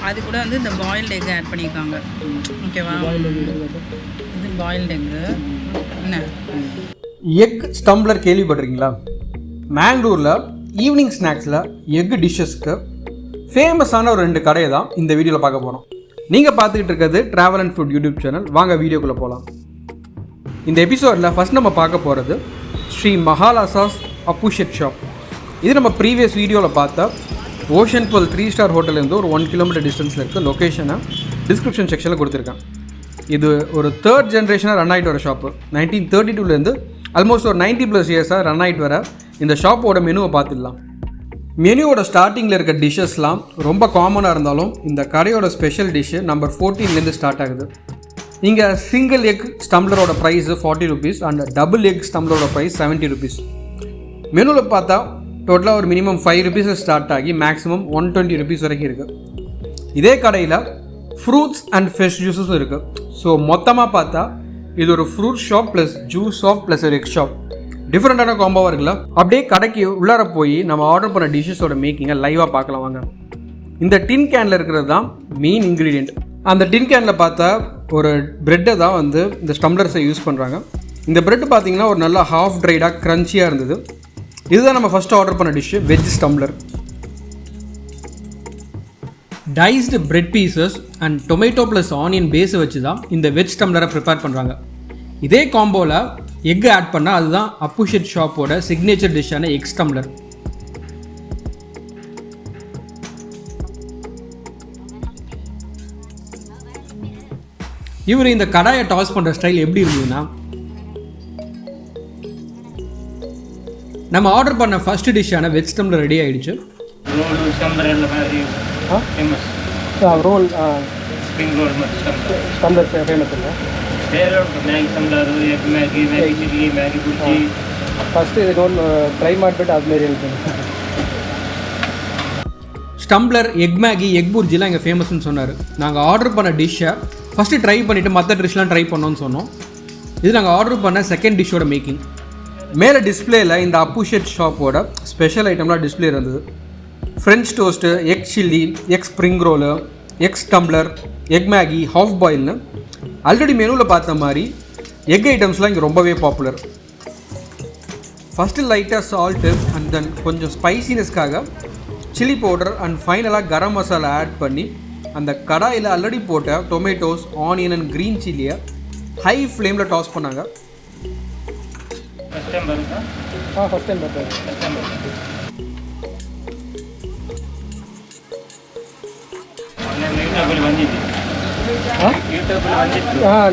அது கூட வந்து இந்த பாயில்டு எக் ஆட் பண்ணியிருக்காங்க. ஓகேவா? இது பாயில்டு எக்கு. என்ன எக் ஸ்டம்ப்ளர் கேள்விப்பட்டிருக்கீங்களா? மேங்களூரில் ஈவினிங் ஸ்நாக்ஸில் எக் டிஷ்ஷஸ்க்கு ஃபேமஸான ஒரு 2 கடையை தான் இந்த வீடியோவில் பார்க்க போகிறோம். நீங்கள் பார்த்துக்கிட்டு இருக்கிறது travel and food YouTube channel. வாங்க வீடியோக்குள்ளே போகலாம். இந்த எபிசோடில் ஃபஸ்ட் நம்ம பார்க்க போகிறது ஸ்ரீ மஹாலாசாஸ் அப்புஷெட் ஷாப். இது நம்ம ப்ரீவியஸ் வீடியோவில் பார்த்தா ஓஷன் புல் 3 ஸ்டார் ஹோட்டல்லேருந்து ஒரு 1 கிலோமீட்டர் டிஸ்டன்ஸில் இருக்க லொக்கேஷனை டிஸ்கிரிப்ஷன் செக்ஷனில் கொடுத்துருக்கேன். இது ஒரு 3rd ஜென்ரேஷனாக ரன் ஆகிட்டு வர ஷாப்பு. 1932லேருந்து ஆல்மோஸ்ட் ஒரு 90+ இயர்ஸாக ரன் ஆகிட்டு வர இந்த ஷாப்போட மெனுவை பார்த்துடலாம். மெனுவோட ஸ்டார்டிங்கில் இருக்க டிஷ்ஷஸ்லாம் ரொம்ப காமனாக இருந்தாலும் இந்த கடையோட ஸ்பெஷல் டிஷ்ஷு நம்பர் 14லேருந்து ஸ்டார்ட் ஆகுது. இங்கே சிங்கிள் எக் ஸ்டம்ப்ளரோட price 40 rupees and double egg ஸ்டம்ப்ளரோட ப்ரைஸ் 70 ருபீஸ். மெனுவில் பார்த்தா டோட்டலாக ஒரு மினிமம் 5 ருபீஸ் ஸ்டார்ட் ஆகி மேக்ஸிமம் 120 ருபீஸ் வரைக்கும் இருக்குது. இதே கடையில் ஃப்ரூட்ஸ் அண்ட் ஃப்ரெஷ் ஜூஸஸும் இருக்குது. ஸோ மொத்தமாக பார்த்தா இது ஒரு fruit shop plus juice shop plus ஒரு எக் ஷாப். டிஃப்ரெண்ட்டான காம்போவாக இருக்குல்ல? அப்படியே கடைக்கு உள்ளார போய் நம்ம ஆர்டர் பண்ண டிஷ்ஷஸோட மேக்கிங்கை லைவாக பார்க்கலாம் வாங்க. இந்த டின் கேனில் இருக்கிறது தான் மெயின் இன்க்ரீடியண்ட். அந்த டின் கேனில் பார்த்தா ஒரு ப்ரெட்டை தான் வந்து இந்த ஸ்டம்ப்ளர்ஸை யூஸ் பண்ணுறாங்க. இந்த ப்ரெட் பார்த்தீங்கன்னா ஒரு நல்லா ஹாஃப் ட்ரைடாக க்ரன்ச்சியாக இருந்தது. இதுதான் நம்ம ஃபஸ்ட்டு ஆர்டர் பண்ண dish, veg stumbler. Diced bread pieces and tomato plus onion பேஸை வச்சு தான் இந்த வெஜ் ஸ்டம்ப்ளரை ப்ரிப்பேர் பண்ணுறாங்க. இதே காம்போவில் எக் ஆட் பண்ணால் அதுதான் அப்புஷெட் ஷாப்போட சிக்னேச்சர் டிஷ்ஷான எக் ஸ்டம்ப்ளர். இவர் இந்த கடாயை டாஸ் பண்ணுற ஸ்டைல் எப்படி இருந்ததுன்னா, நம்ம ஆர்டர் பண்ண ஃபர்ஸ்ட் டிஷ்ஷான வெஜ் ஸ்டம்ப்ளர் ரெடி ஆகிடுச்சு. ரோல் ஸ்ப்ரிங் ரோல் ஸ்டம்ப்ளர் ஃபேமஸ் இல்லை. ஃபஸ்ட்டு இது ஒன்று ட்ரை ಮಾಡಿಬಿಟ್ಟು ಆದ್ಮೇಲೆ ಹೇಳ್ತೀನಿ. ஸ்டம்ப்ளர், எக் மேகி, எக் புர்ஜிலாம் இங்கே ஃபேமஸ்ன்னு சொன்னார். நாங்கள் ஆர்டர் பண்ண டிஷ்ஷை ஃபஸ்ட்டு ட்ரை பண்ணிவிட்டு மற்ற டிஷ்லாம் ட்ரை பண்ணோன்னு சொன்னோம். இது நாங்கள் ஆர்டர் பண்ண செகண்ட் டிஷ்ஷோட மேக்கிங். மேலே டிஸ்பிளேயில் இந்த அப்புஷெட் ஷாப்போட ஸ்பெஷல் ஐட்டம்லாம் டிஸ்பிளே இருந்தது. French toast, egg chilli, egg spring roll, egg stumbler, egg Maggi, half பாயில்னு ஆல்ரெடி மெனுவில் பார்த்த மாதிரி எக் ஐட்டம்ஸ்லாம் இங்கே ரொம்பவே பாப்புலர். ஃபஸ்ட்டு லைட்டாக சால்ட்டு அண்ட் தென் கொஞ்சம் ஸ்பைசினஸ்க்காக சில்லி பவுடர் அண்ட் ஃபைனலாக கரம் மசாலா ஆட் பண்ணி அந்த கடாயில் ஆல்ரெடி போட்ட டொமேட்டோஸ், ஆனியன் அண்ட் க்ரீன் சில்லியை ஹை ஃப்ளேமில் டாஸ் பண்ணாங்க. ஃபஸ்ட் டைம்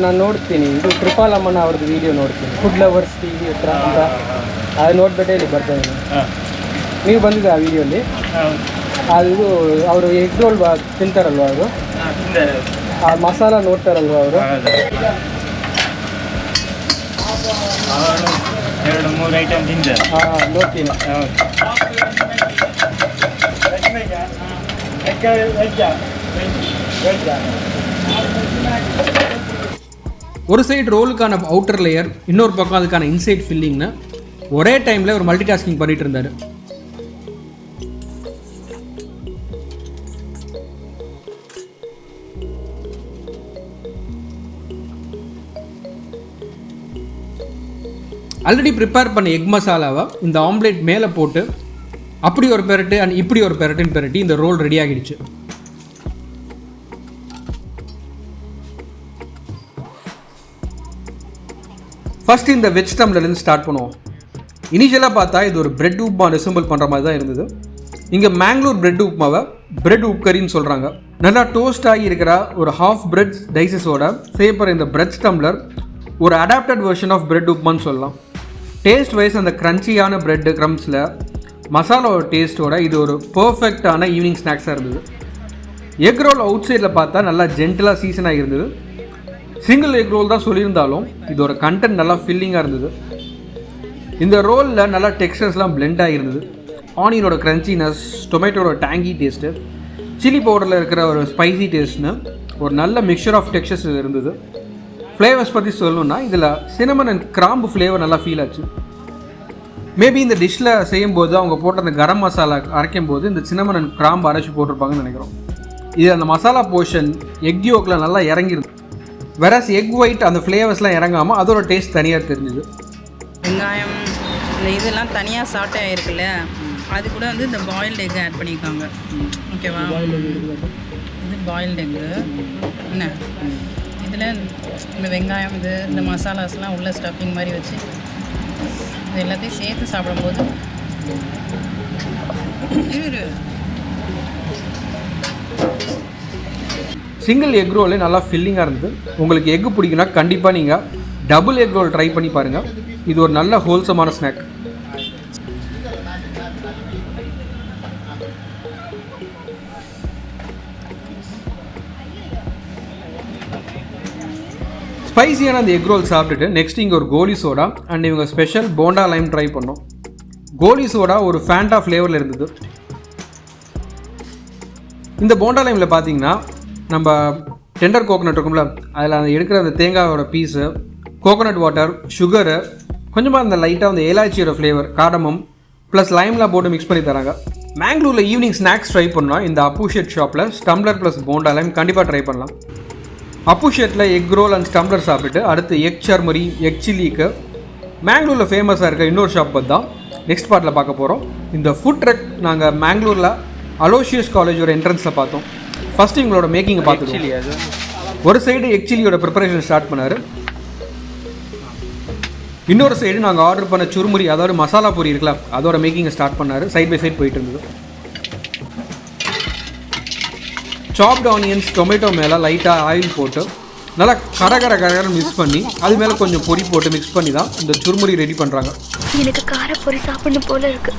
ನಾನು ನೋಡ್ತೀನಿ. ಇದು ಕೃಪಾಲಮ್ಮನ ಅವ್ರದ್ದು ವಿಡಿಯೋ ನೋಡ್ತೀನಿ, ಫುಡ್ ಲವರ್ಸ್ ಟಿವಿ ಹತ್ರ ಅಂತ. ಅದು ನೋಡ್ಬಿಟ್ಟೆ ಇಲ್ಲಿ ಬರ್ತಾ ಇದ್ದೀನಿ. ನೀವು ಬಂದಿದ್ದೆ ಆ ವಿಡಿಯೋಲಿ? ಅದು ಅವರು ಎಗ್ ರೋಲ್ ತಿಂತಾರಲ್ವ, ಅವರು ಆ ಮಸಾಲ ನೋಡ್ತಾರಲ್ವ ಅವರು? 2-3 ಐಟಮ್ ತಿಂತಾರೆ. ನೋಡ್ತೀನಿ. ஒரு சைடு ரோலுக்கான அவுட்டர் லேயர், இன்னொரு பக்கம் அதுக்கான இன்சைட் ஃபில்லிங்னு ஒரே டைமில் ஒரு மல்டி டாஸ்கிங் பண்ணிட்டு இருந்தார். ஆல்ரெடி ப்ரிப்பேர் பண்ண எக் மசாலாவை இந்த ஆம்லேட் மேலே போட்டு அப்படி ஒரு பெரட்டு அண்ட் இப்படி ஒரு பெரட்டுன்னு பெரட்டி இந்த ரோல் ரெடி ஆகிடுச்சு. ஃபஸ்ட்டு இந்த வெஜ் ஸ்டம்ப்ளர்லேருந்து ஸ்டார்ட் பண்ணுவோம். இனிஷியலாக பார்த்தா இது ஒரு பிரெட் உப்மா ரிசம்பிள் பண்ணுற மாதிரி தான் இருந்தது. இங்கே மேங்களூர் பிரெட் உப்மாவை பிரெட் உப்கரின்னு சொல்கிறாங்க. நல்லா டோஸ்ட் ஆகி இருக்கிற ஒரு ஹாஃப் பிரெட் டைசஸோட செய்யப்படுற இந்த பிரெட் ஸ்டம்ப்ளர் ஒரு அடாப்டட் வெர்ஷன் ஆஃப் பிரெட் உப்மான்னு சொல்லலாம். டேஸ்ட் வைஸ் அந்த க்ரன்ச்சியான பிரெட் க்ரம்ஸில் மசாலாவோட டேஸ்ட்டோட இது ஒரு பர்ஃபெக்டான ஈவினிங் ஸ்நாக்ஸாக இருந்தது. எக் ரோல் அவுட் சைடில் பார்த்தா நல்லா ஜென்டலாக சீசனாக இருந்தது. சிங்கிள் எக் ரோல் தான் சொல்லியிருந்தாலும் இதோட கண்டென்ட் நல்லா ஃபில்லிங்காக இருந்தது. இந்த ரோலில் நல்லா டெக்ஸ்டர்ஸ்லாம் பிளெண்ட் ஆகிருந்தது. ஆனியனோட க்ரன்ச்சினஸ், டொமேட்டோட டேங்கி டேஸ்ட்டு, சில்லி பவுடரில் இருக்கிற ஒரு ஸ்பைசி டேஸ்ட்னு ஒரு நல்ல மிக்சர் ஆஃப் டெக்ஸ்டர்ஸ் இருந்தது. ஃப்ளேவர்ஸ் பற்றி சொல்லணுன்னா இதில் சினமன் அண்ட் கிராம்பு ஃப்ளேவர் நல்லா ஃபீல் ஆச்சு. மேபி இந்த டிஷ்ஷில் செய்யும்போது அவங்க போட்ட அந்த கரம் மசாலா அரைக்கும் போது இந்த சினமன் அண்ட் கிராம்பு அரைச்சி போட்டிருப்பாங்கன்னு நினைக்கிறோம். இது அந்த மசாலா போர்ஷன் எக் யோக்கில் நல்லா இறங்கிருது. வேறஸ் எக் ஒயிட் அந்த ஃப்ளேவர்ஸ்லாம் இறங்காமல் அதோட டேஸ்ட் தனியாக தெரிஞ்சுது. வெங்காயம் இந்த இதெல்லாம் தனியாக சாட்டை ஆகிருக்குல்ல, அது கூட வந்து இந்த பாயில்டு எக் ஆட் பண்ணியிருக்காங்க. ஓகேவா, இது பாயில்டு எக்கு என்ன, இதில் இந்த வெங்காயம் இது இந்த மசாலாஸ்லாம் உள்ள ஸ்டஃபிங் மாதிரி வச்சு இது எல்லாத்தையும் சேர்த்து சாப்பிடும்போது சிங்கிள் எக் ரோலே நல்லா ஃபில்லிங்காக இருந்தது. உங்களுக்கு எக்கு பிடிக்குன்னா கண்டிப்பாக நீங்கள் டபுள் எக் ரோல் ட்ரை பண்ணி பாருங்கள். இது ஒரு நல்ல ஹோல்சமான ஸ்நாக். ஸ்பைசியான அந்த எக் ரோல் சாப்பிட்டுட்டு நெக்ஸ்ட் இங்கே ஒரு கோலி சோடா அண்ட் இவங்க ஸ்பெஷல் போண்டா லைம் ட்ரை பண்ணோம். கோலி சோடா ஒரு ஃபேண்டா ஃப்ளேவரில் இருந்தது. இந்த போண்டா லைமில் பார்த்தீங்கன்னா நம்ம டெண்டர் கோகோனட் இருக்கும்ல, அதில் அந்த எடுக்கிற அந்த தேங்காயோட பீஸு, கோகோனட் வாட்டர், சுகரு, கொஞ்சமாக அந்த லைட்டாக அந்த ஏலாச்சியோட ஃப்ளேவர், காடமம் ப்ளஸ் லைம்லாம் போட்டு மிக்ஸ் பண்ணி தராங்க. மேங்களூரில் ஈவினிங் ஸ்நாக்ஸ் ட்ரை பண்ணால் இந்த அப்புஷேட் ஷாப்பில் ஸ்டம்ப்ளர் ப்ளஸ் போண்டா லைம் கண்டிப்பாக ட்ரை பண்ணலாம். அப்புஷேட்டில் எக் ரோல் அண்ட் ஸ்டம்ப்ளர் சாப்பிட்டுட்டு அடுத்து எக் சர்மரி, எக் சில்லிக்கு மேங்களூரில் ஃபேமஸாக இருக்க இன்னொரு ஷாப் பற்றி தான் நெக்ஸ்ட் பார்ட்டில் பார்க்க போகிறோம். இந்த ஃபுட் ட்ரக் நாங்கள் மேங்களூரில் அலோசியஸ் காலேஜோட என்ட்ரன்ஸில் பார்த்தோம். ஃபஸ்ட்டு இவங்களோட மேக்கிங்கை பார்த்துருக்கோம். ஒரு சைடு எக் சில்லியோட ப்ரிப்பரேஷன் ஸ்டார்ட் பண்ணார், இன்னொரு சைடு நாங்கள் ஆர்டர் பண்ண சுருமுரி அதாவது மசாலா பூரி இருக்குல்ல அதோட மேக்கிங்கை ஸ்டார்ட் பண்ணார். சைட் பை சைட் போயிட்டு இருந்தது. சாப்ட் ஆனியன்ஸ், டொமேட்டோ மேலே லைட்டாக ஆயில் போட்டு நல்லா கரகரன்னு மிக்ஸ் பண்ணி அது மேலே கொஞ்சம் பொரி போட்டு மிக்ஸ் பண்ணி தான் இந்த சுருமுரி ரெடி பண்ணுறாங்க. எனக்கு காரப்பொரி சாப்பிடணும் போல இருக்கு.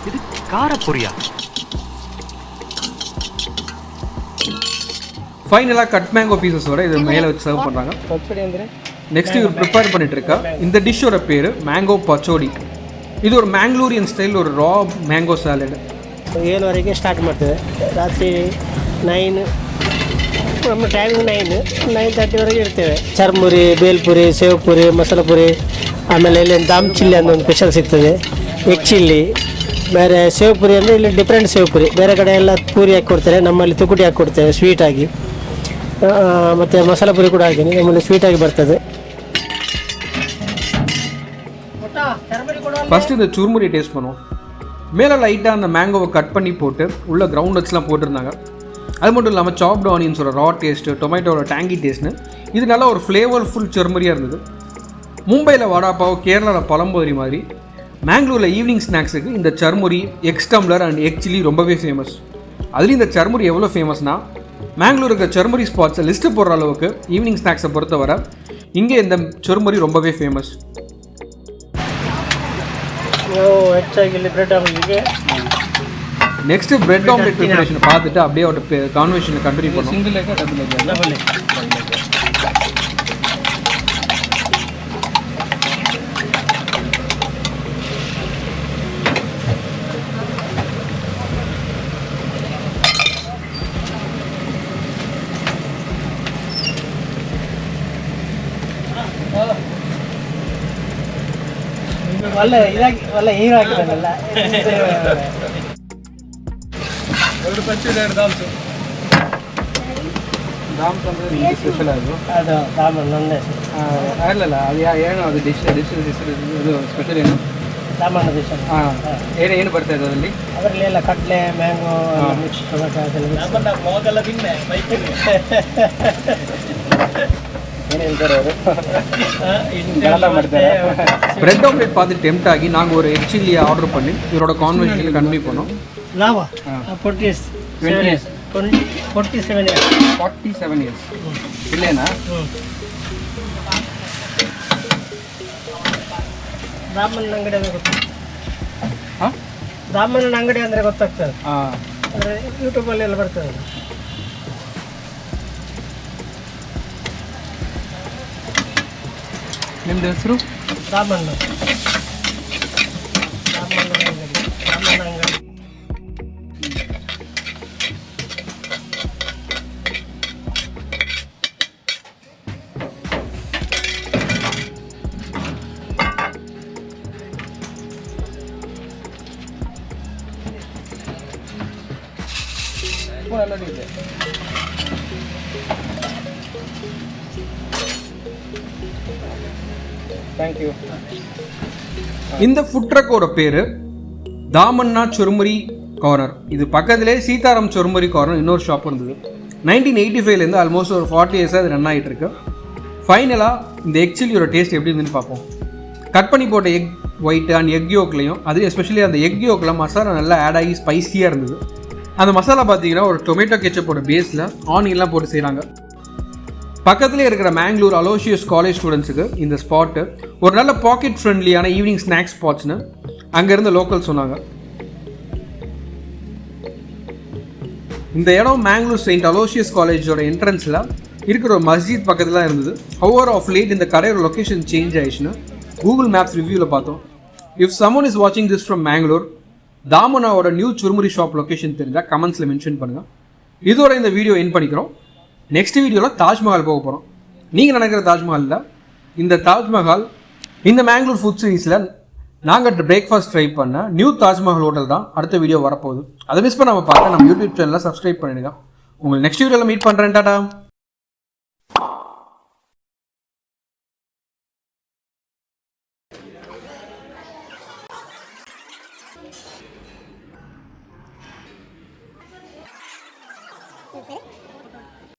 இது காரப்பொரியா? ஃபைனலாக கட் மேங்கோ பீசஸோட இது மேலே வச்சு சர்வ் பண்ணுறாங்க. நெக்ஸ்ட் இவர் ப்ரிப்பேர் பண்ணிட்டு இருக்கா இந்த டிஷ்ஷோட பேர் மேங்கோ பச்சோடி. ಇದು ಒಂದು ಮ್ಯಾಂಗ್ಳೂರಿಯನ್ ಸ್ಟೈಲ್ ಒಂದು ರಾ ಮ್ಯಾಂಗೋ ಸ್ಯಾಲಡ್. 7ವರೆಗೆ ಸ್ಟಾರ್ಟ್ ಮಾಡ್ತೇವೆ, ರಾತ್ರಿ 9 ನಮ್ಮ ಟೈಮಿಂಗ್ 9:30ವರೆಗೆ ಇರ್ತೇವೆ. ಚರ್ಮುರಿ, ಬೇಲ್ಪುರಿ, ಸೇವ್ ಪುರಿ, ಮಸಾಲ ಪುರಿ, ಆಮೇಲೆ ಇಲ್ಲಿ ದಾಮ್ ಚಿಲ್ಲಿ ಅಂತ ಒಂದು ಸ್ಪೆಷಲ್ ಸಿಗ್ತದೆ, ಎಗ್ ಚಿಲ್ಲಿ. ಬೇರೆ ಸೇವ್ ಪುರಿ ಅಂದರೆ ಇಲ್ಲಿ ಡಿಫ್ರೆಂಟ್ ಸೇವ್ ಪುರಿ, ಬೇರೆ ಕಡೆ ಎಲ್ಲ ಪೂರಿ ಹಾಕಿ ಕೊಡ್ತಾರೆ, ನಮ್ಮಲ್ಲಿ ತುಕುಟಿ ಹಾಕಿ ಕೊಡ್ತೇವೆ ಸ್ವೀಟಾಗಿ. ಮತ್ತು ಮಸಾಲ ಪುರಿ ಕೂಡ ಹಾಕೀನಿ, ನಮ್ಮಲ್ಲಿ ಸ್ವೀಟಾಗಿ ಬರ್ತದೆ. ஃபஸ்ட்டு இந்த சுருமுறை டேஸ்ட் பண்ணுவோம். மேலே லைட்டாக அந்த மேங்கோவை கட் பண்ணி போட்டு உள்ள கிரவுண்ட் நட்ஸ்லாம் போட்டிருந்தாங்க. அது மட்டும் இல்லாமல் சாப்டு ஆனியன்ஸோட ரா டேஸ்ட்டு, டொமேட்டோட டேங்கி டேஸ்ட்னு இது நல்லா ஒரு ஃப்ளேவர்ஃபுல் சுருமுறையாக இருந்தது. மும்பையில் வடாப்பாவ், கேரளாவில் பழம்பொரி மாதிரி மேங்களூரில் ஈவினிங் ஸ்நாக்ஸுக்கு இந்த churmuri, egg tumbler and egg chilli ரொம்பவே ஃபேமஸ். அதுலேயும் இந்த சர்முரி எவ்வளோ ஃபேமஸ்னால் மேங்களூருக்கு சர்முரி ஸ்பாட்ஸை லிஸ்ட்டு போடுற அளவுக்கு ஈவினிங் ஸ்நாக்ஸை பொறுத்தவரை இங்கே இந்த சர்முரி ரொம்பவே famous. Next bread omelette preparation பார்த்துட்டு அப்படியே அவரோட கான்வர்சேஷனை கண்டினியூ பண்ணுவோம். சிங்கிள் எக்கா டபுள் எக்கா? Double egg. ಒಳ್ಳೆ ಇದಾಗಿ ಒಳ್ಳೆ ಹೀರೋ ಹಾಕಿದ್ದಾನಲ್ಲ. ಎರಡು ಪಚ್ಚಡಿ, ಎರಡು ದಾಲ್ಸು. ದಾಮ್ಸ್ ಅಂದರೆ ಸ್ಪೆಷಲ್ ಅದು ದಾಮನ್ ನೊಂದೇ ಅಲ್ಲಲ್ಲ, ಅದು ಏನು ಅದು ಡಿಶ್ ಇದು ಸ್ಪೆಷಲ್ ಏನು ದಾಮನ್ ಡಿಶ್? ಹಾಂ, ಏನು ಬರ್ತಾ ಇದೆ ಅದರಲ್ಲಿ? ಅದರಲ್ಲಿ ಎಲ್ಲ ಕಡಲೆ, ಮ್ಯಾಂಗೋ ಮಿಕ್ಸ್ ಟೊಮೆಟೊ ಏನು ಹೇಳ್ತಾರೆ ಅವರು ಮಾಡ್ತಾರೆ. பிரெட் ஆம்லெட் பார்த்து டெம்ட் ஆகி நாங்கள் ஒரு எக் சில்லியை ஆர்டர் பண்ணி இவரோட கான்வர்சேஷனில் கண்டினியூ பண்ணோம். ನಾವು 47 ಇಯರ್ಸ್. ಇಲ್ಲೇನಾ? ರಾಮನ್ ಅಂಗಡಿ ಅಂದರೆ ಗೊತ್ತಾಗ್ತದೆ. ಹಾಂ, ರಾಮನ್ ಅಂಗಡಿ ಅಂದರೆ ಗೊತ್ತಾಗ್ತದೆ. ಹಾಂ, ಅಂದರೆ ಯೂಟ್ಯೂಬಲ್ಲಿ ಎಲ್ಲ ಬರ್ತದೆ. ನಿಮ್ಮದು ಹೆಸರು? ರಾಮಣ್ಣ. ರಾಮಣ್ಣ ಅಂಗಡಿ. ರಾಮಣ್ಣ ಅಂಗಡಿ. ಸ್ಪೂನ್ ಎಲ್ಲ ಇದೆ. தேங்க்யூ. இந்த ஃபுட் ட்ரக்கோட பேர் தாமண்ணா சொர்முரி கார்னர். இது பக்கத்திலே சீதாராம் சொர்முரி கார்னர் இன்னொரு ஷாப் இருந்தது. 1985லேருந்து ஆல்மோஸ்ட் ஒரு 40 இயர்ஸாக அது ரன் ஆகிட்டு இருக்கு. ஃபைனலாக இந்த எக் சில்லியோட டேஸ்ட் எப்படி இருந்துன்னு பார்ப்போம். கட் பண்ணி போட்ட எக் ஒயிட் அண்ட் எக் யோக்லையும் அதுலேயும் எஸ்பெஷலி அந்த எக் யோக்கில் மசாலா நல்லா ஆட் ஆகி ஸ்பைஸியாக இருந்தது. அந்த மசாலா பார்த்தீங்கன்னா ஒரு டொமேட்டோ கெச்சப்போட பேஸில் ஆனியன்லாம் போட்டு செய்கிறாங்க. பக்கத்துலேயே இருக்கிற மேங்களூர் அலோசியஸ் காலேஜ் ஸ்டூடெண்ட்ஸுக்கு இந்த ஸ்பாட்டு ஒரு நல்ல பாக்கெட் ஃப்ரெண்ட்லியான ஈவினிங் ஸ்நாக்ஸ் ஸ்பாட்ஸ்னு அங்கேருந்து லோக்கல் சொன்னாங்க. இந்த இடம் மேங்களூர் செயின்ட் அலோசியஸ் காலேஜோட என்ட்ரன்ஸில் இருக்கிற ஒரு மஸ்ஜித் பக்கத்தில் தான் இருந்தது. ஹவர் ஆஃப் லேட் இந்த கடையோட லொக்கேஷன் சேஞ்ச் ஆயிடுச்சுன்னு கூகுள் மேப்ஸ் ரிவ்யூவில் பார்த்தோம். இஃப் சம்மன் இஸ் வாட்சிங் திஸ் ஃப்ரம் மேங்களூர், தாமனாவோட நியூ சுர்முரி ஷாப் லொக்கேஷன் தெரிஞ்சால் கமெண்ட்ஸில் மென்ஷன் பண்ணுங்கள். இதோட இந்த வீடியோ என் பண்ணிக்கிறோம். நெக்ஸ்ட் வீடியோவில் தாஜ்மஹால் போக போகிறோம். நீங்கள் நினைக்கிற தாஜ்மஹாலில் இந்த தாஜ்மஹால் இந்த மேங்களூர் ஃபுட் சீரீஸில் நாங்கள் பிரேக்ஃபாஸ்ட் ட்ரை பண்ண நியூ தாஜ்மஹால் ஹோட்டல் தான் அடுத்த வீடியோ வரப்போகுது. அதை மிஸ் பண்ணாமல் பார்க்க நம்ம யூடியூப் சேனலில் சப்ஸ்கிரைப் பண்ணிடுங்க. உங்களை நெக்ஸ்ட் வீடியோவில் மீட் பண்ணுறேன். டாடா. Okay.